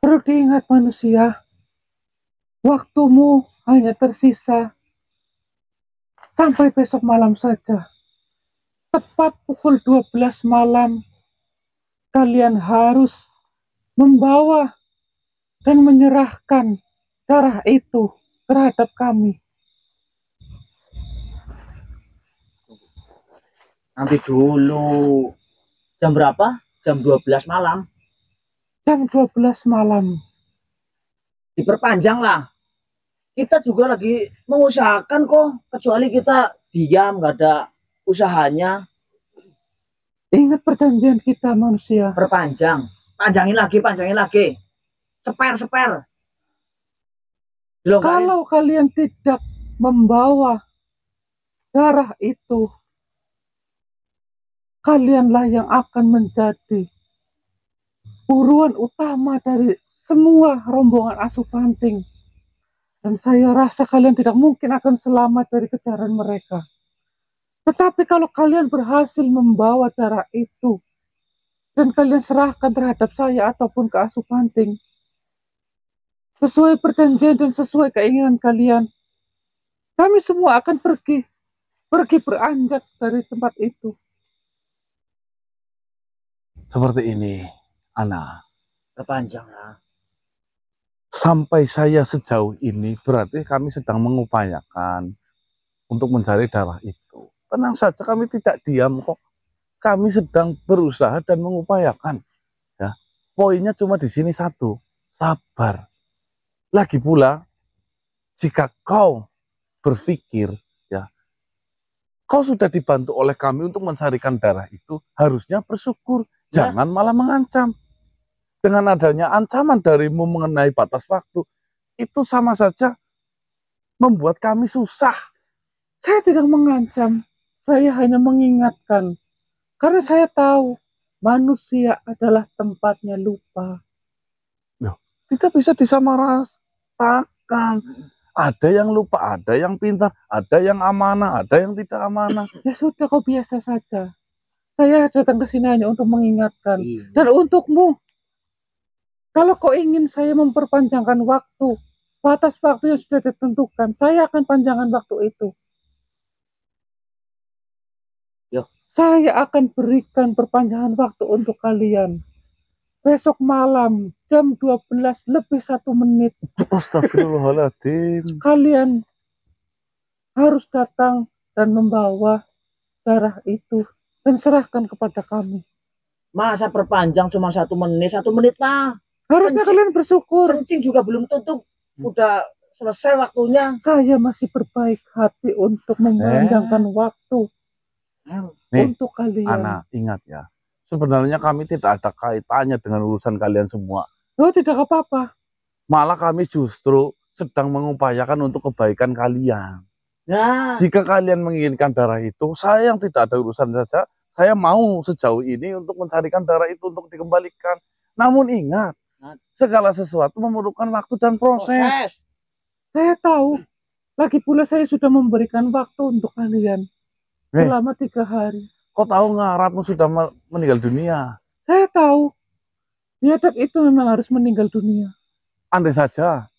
Perlu diingat manusia, waktumu hanya tersisa sampai besok malam saja. Tepat pukul 12 malam, kalian harus membawa dan menyerahkan darah itu terhadap kami. Nanti dulu. Jam berapa? Jam 12 malam. Jam 12 malam. Diperpanjang lah. Kita juga lagi mengusahakan kok. Kecuali kita diam, nggak ada usahanya. Ingat perjanjian kita manusia. Perpanjang. Panjangin lagi, panjangin lagi. Seper. Kalau kalian tidak membawa darah itu, kalianlah yang akan menjadi buruan utama dari semua rombongan Asupanting. Dan saya rasa kalian tidak mungkin akan selamat dari kejaran mereka. Tetapi kalau kalian berhasil membawa darah itu, dan kalian serahkan terhadap saya ataupun ke Asupanting, sesuai perjanjian dan sesuai keinginan kalian, kami semua akan pergi beranjak dari tempat itu. Seperti ini, Ana. Perpanjang lah. Sampai saya sejauh ini berarti kami sedang mengupayakan untuk mencari darah itu. Tenang saja, kami tidak diam kok. Kami sedang berusaha dan mengupayakan. Ya, poinnya cuma di sini satu, sabar. Lagi pula, jika kau berpikir, ya, kau sudah dibantu oleh kami untuk mencarikan darah itu, harusnya bersyukur, jangan malah mengancam. Dengan adanya ancaman darimu mengenai batas waktu, itu sama saja membuat kami susah. Saya tidak mengancam, saya hanya mengingatkan. Karena saya tahu manusia adalah tempatnya lupa. Loh, tidak bisa disamaratakan. Ada yang lupa, ada yang pintar, ada yang amanah, ada yang tidak amanah. Ya sudah, kau biasa saja. Saya datang ke sini hanya untuk mengingatkan. Dan untukmu, kalau kau ingin saya memperpanjangkan waktu, batas waktu yang sudah ditentukan, saya akan panjangkan waktu itu. Saya akan berikan perpanjangan waktu untuk kalian. Besok malam jam 12 lebih 1 menit. Astagfirullahaladzim. Kalian harus datang dan membawa darah itu dan serahkan kepada kami. Masa perpanjang cuma 1 menit? 1 menit lah. Harusnya kalian bersyukur. Kencing juga belum tutup. Udah selesai waktunya. Saya masih berbaik hati untuk memanjangkan waktu. Nih, untuk kalian. Ana, ingat ya. Sebenarnya kami tidak ada kaitannya dengan urusan kalian semua. Oh, tidak apa-apa. Malah kami justru sedang mengupayakan untuk kebaikan kalian. Nah, jika kalian menginginkan darah itu, saya yang tidak ada urusan saja, saya mau sejauh ini untuk mencarikan darah itu untuk dikembalikan. Namun ingat, segala sesuatu memerlukan waktu dan proses. Saya tahu. Lagi pula saya sudah memberikan waktu untuk kalian selama 3 hari. Kau tahu nggak, Ratno sudah meninggal dunia? Saya tahu. Biadab itu memang harus meninggal dunia. Andai saja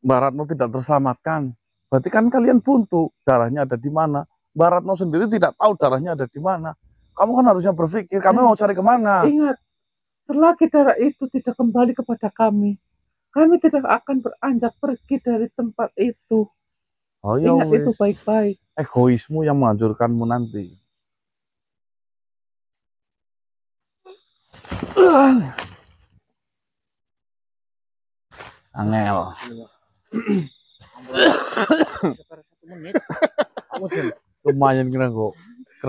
Mbak Ratno tidak terselamatkan, berarti kan kalian buntu. Darahnya ada di mana? Mbak Ratno sendiri tidak tahu darahnya ada di mana. Kamu kan harusnya berpikir, kami mau cari kemana? Ingat, selagi darah itu tidak kembali kepada kami tidak akan beranjak pergi dari tempat itu. Oh, ya, ingat itu baik-baik. Egoismu yang menghancurkanmu nanti. Angel. Lumayan kira kok.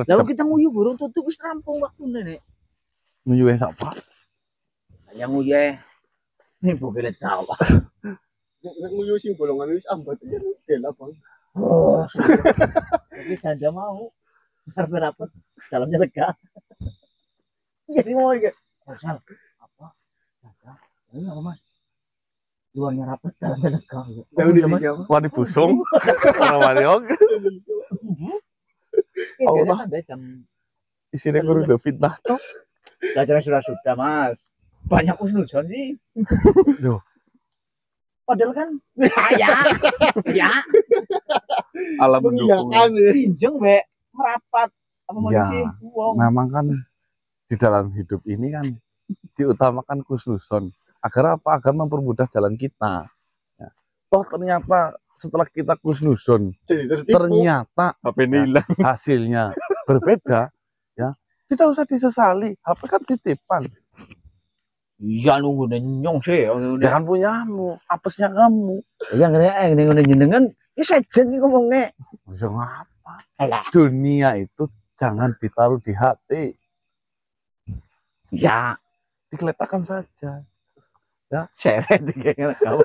Lalu kita nguyu burung tutup wis rampung waktu nenek. Nguyu siapa? Yang nguyu ini boleh tahu. Nguyu sing bolongan wis ambat ya lah Bang. Oh. Jadi Janda mau berapa dalamnya lega. Jadi mau gitu. Asal apa? Janda. Ini apa Mas? Luarnya rapat, dalamnya lega. Wadi busung. Mariok. Allah. Ada jam isinya guru udah fitnah toh. Belajarnya sudah Mas. banyak usnujon sih. Loh. Padahal kan ya Alam mendukung. pinjeng be merapat apa Ya, sih wong. memang kan di dalam hidup ini kan diutamakan kusnuson. Agar apa? Agar mempermudah jalan kita. Ya. Toh ternyata setelah kita kusnuson, ternyata HP ini hilang. hasilnya berbeda, ya tidak usah disesali. HP kan titipan. Iya nunggu nyong sih. Ya kan punyamu, apesnya kamu. Yang ngene jenengan iki sejen iki ngomongne. Bisa ngapa? Alah. Dunia itu jangan ditaruh di hati. Ya, Digeletakkan saja. seret iki kau.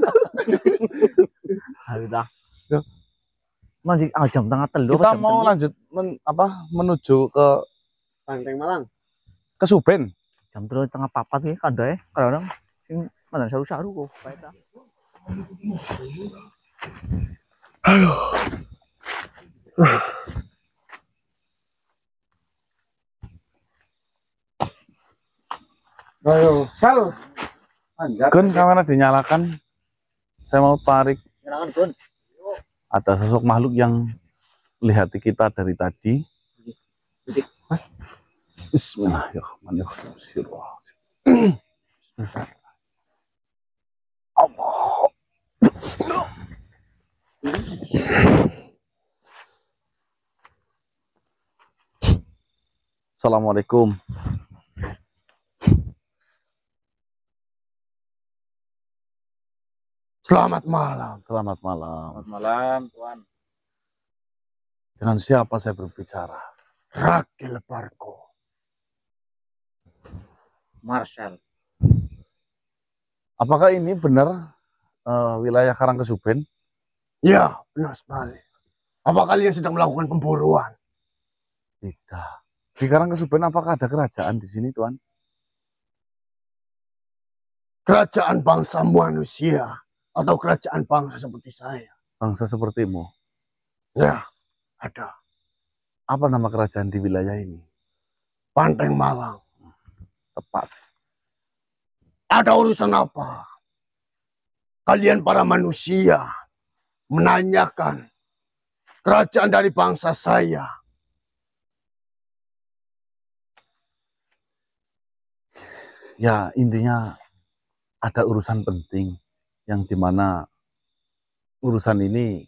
Aduh dah. Ya. Manjing jam tengah telu Kita mau lanjut menuju ke Pantai Malang. Suben. jam 3:30 iki kandae kadang sing mandan saru-saru kok bae ta. Ayo, Sal. Gun, kamera dinyalakan. Saya mau tarik. Silakan, Gun. Ada sosok makhluk yang lihati kita dari tadi. Bismillahirrahmanirrahim. Allah. Assalamualaikum. Selamat malam. Selamat malam. Selamat malam, Tuan. Dengan siapa saya berbicara? Rakil Barko. Marcel. Apakah ini benar wilayah Karangkesuben? Ya, benar sekali. Apa kalian sedang melakukan pemburuan? Tidak. Di Karangkesuben apakah ada kerajaan di sini, Tuan? Kerajaan bangsa manusia atau kerajaan bangsa seperti saya? Bangsa sepertimu. Ya, ada. Apa nama kerajaan di wilayah ini? Pantai Malang. Tepat. Ada urusan apa? Kalian para manusia menanyakan kerajaan dari bangsa saya. Ya, intinya ada urusan penting yang dimana urusan ini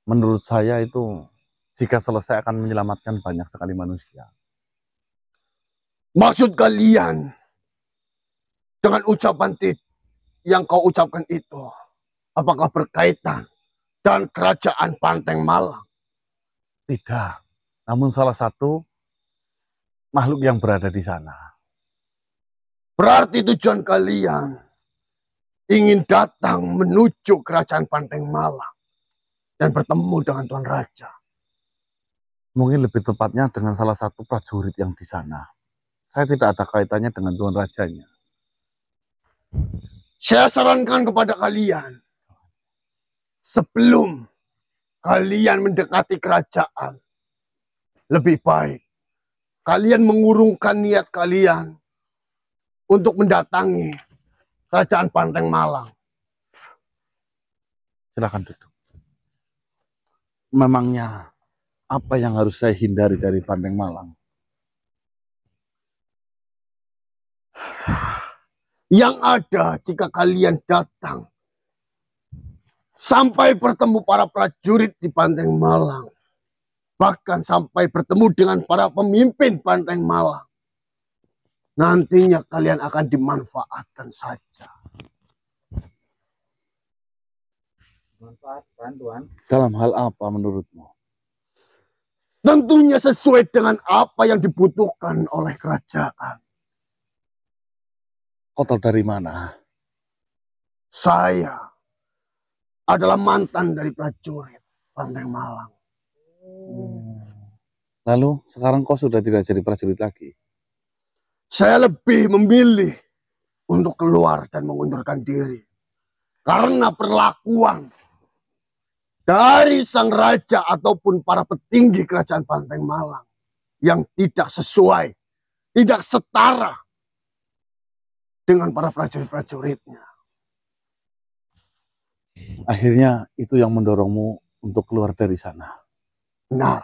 menurut saya itu jika selesai akan menyelamatkan banyak sekali manusia. Maksud kalian dengan ucapan yang kau ucapkan itu, apakah berkaitan dan kerajaan Panteng Malang? Tidak, namun salah satu makhluk yang berada di sana. Berarti tujuan kalian ingin datang menuju kerajaan Panteng Malang dan bertemu dengan Tuan Raja. Mungkin lebih tepatnya dengan salah satu prajurit yang di sana. Saya tidak ada kaitannya dengan Tuan Rajanya. Saya sarankan kepada kalian, sebelum kalian mendekati kerajaan, lebih baik kalian mengurungkan niat kalian untuk mendatangi kerajaan Panteng Malang. Silakan duduk. Memangnya apa yang harus saya hindari dari Panteng Malang? Yang ada jika kalian datang sampai bertemu para prajurit di Panteng Malang, bahkan sampai bertemu dengan para pemimpin Panteng Malang, nantinya kalian akan dimanfaatkan saja. Manfaatkan, Tuan. Dalam hal apa menurutmu? Tentunya sesuai dengan apa yang dibutuhkan oleh kerajaan. Kau tahu dari mana? Saya adalah mantan dari prajurit Panteng Malang. Lalu sekarang kau sudah tidak jadi prajurit lagi? Saya lebih memilih untuk keluar dan mengundurkan diri. Karena perlakuan dari sang raja ataupun para petinggi kerajaan Panteng Malang yang tidak sesuai, tidak setara dengan para prajurit-prajuritnya. Akhirnya itu yang mendorongmu untuk keluar dari sana. Benar.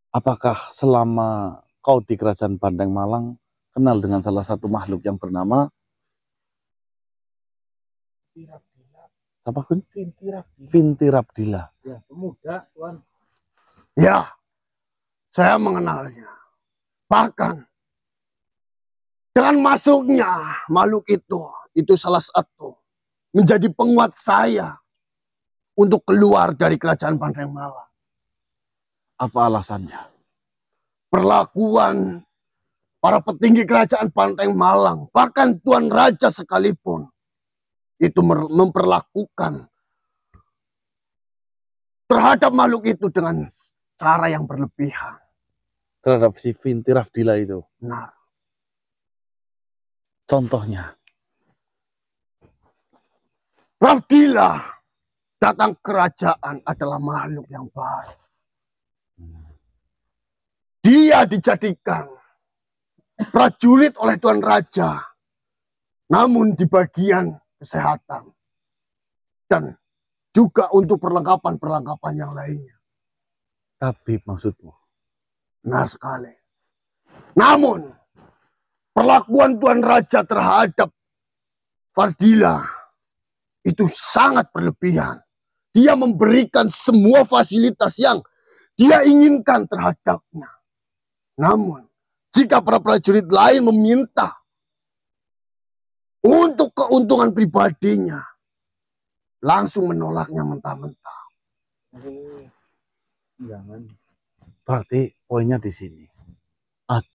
Apakah selama kau di kerajaan Banteng Malang kenal dengan salah satu makhluk yang bernama siapa Kun? Vinti Rabdila. Ya, pemuda, Tuan. Ya, saya mengenalnya. Bahkan dengan masuknya makhluk itu salah satu menjadi penguat saya untuk keluar dari kerajaan Banteng Malang. Apa alasannya? Perlakuan para petinggi kerajaan Banteng Malang, bahkan Tuan Raja sekalipun, itu memperlakukan terhadap makhluk itu dengan cara yang berlebihan. Terhadap si Vinti Rabdila itu. Nah, Contohnya, Rabdila datang kerajaan adalah makhluk yang baik. Dia dijadikan prajurit oleh Tuan Raja, namun di bagian kesehatan dan juga untuk perlengkapan-perlengkapan yang lainnya. tabib maksudmu? Benar sekali. Namun perlakuan Tuan Raja terhadap Fardila itu sangat berlebihan. Dia memberikan semua fasilitas yang dia inginkan terhadapnya. Namun, jika para prajurit lain meminta untuk keuntungan pribadinya, langsung menolaknya mentah-mentah. Jangan. Berarti poinnya di sini.